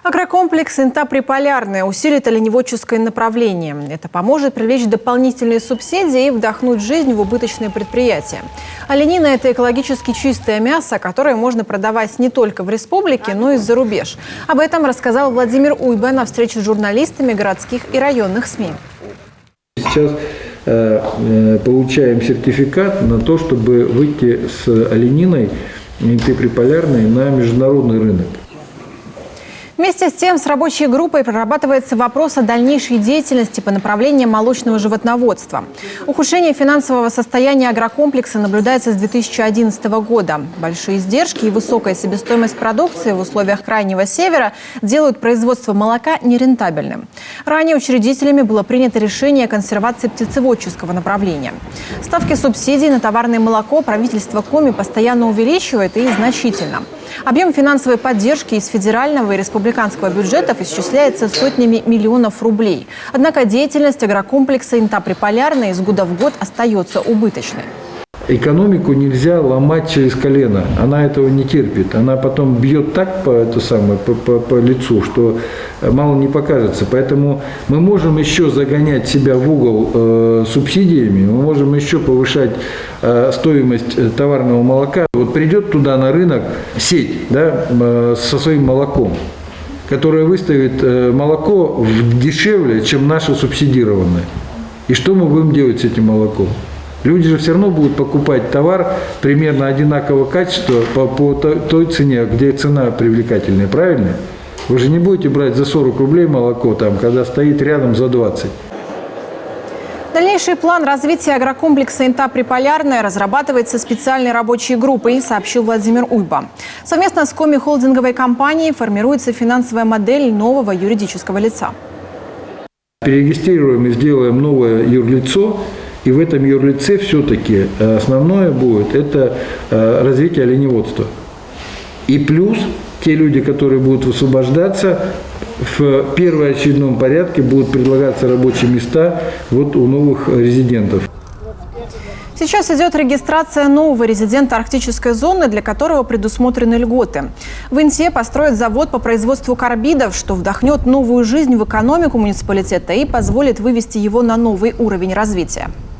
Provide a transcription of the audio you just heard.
Агрокомплекс «Инта-Приполярная» усилит оленеводческое направление. Это поможет привлечь дополнительные субсидии и вдохнуть жизнь в убыточные предприятия. Оленина – это экологически чистое мясо, которое можно продавать не только в республике, но и за рубеж. Об этом рассказал Владимир Уйба на встрече с журналистами городских и районных СМИ. Сейчас получаем сертификат на то, чтобы выйти с олениной «Инта-Приполярной» на международный рынок. Вместе с тем, с рабочей группой прорабатывается вопрос о дальнейшей деятельности по направлению молочного животноводства. Ухудшение финансового состояния агрокомплекса наблюдается с 2011 года. Большие издержки и высокая себестоимость продукции в условиях Крайнего Севера делают производство молока нерентабельным. Ранее учредителями было принято решение о консервации птицеводческого направления. Ставки субсидий на товарное молоко правительство Коми постоянно увеличивает и значительно. Объем финансовой поддержки из федерального и республиканского бюджетов исчисляется сотнями миллионов рублей. Однако деятельность агрокомплекса «Инта-Приполярная» из года в год остается убыточной. Экономику нельзя ломать через колено. Она этого не терпит. Она потом бьет так по лицу, что мало не покажется. Поэтому мы можем еще загонять себя в угол субсидиями, мы можем еще повышать стоимость товарного молока. Вот придет туда на рынок сеть, да, со своим молоком, которая выставит молоко дешевле, чем наше субсидированное. И что мы будем делать с этим молоком? Люди же все равно будут покупать товар примерно одинакового качества по той цене, где цена привлекательная, правильно? Вы же не будете брать за 40 рублей молоко, там, когда стоит рядом за 20. Дальнейший план развития агрокомплекса «Инта-Приполярная» разрабатывается специальной рабочей группой, сообщил Владимир Уйба. Совместно с Коми-холдинговой компанией формируется финансовая модель нового юридического лица. Перерегистрируем и сделаем новое юрлицо. И в этом юрлице все-таки основное будет это развитие оленеводства. И плюс те люди, которые будут высвобождаться, в первоочередном порядке будут предлагаться рабочие места вот у новых резидентов. Сейчас идет регистрация нового резидента арктической зоны, для которого предусмотрены льготы. В Инте построят завод по производству карбидов, что вдохнет новую жизнь в экономику муниципалитета и позволит вывести его на новый уровень развития.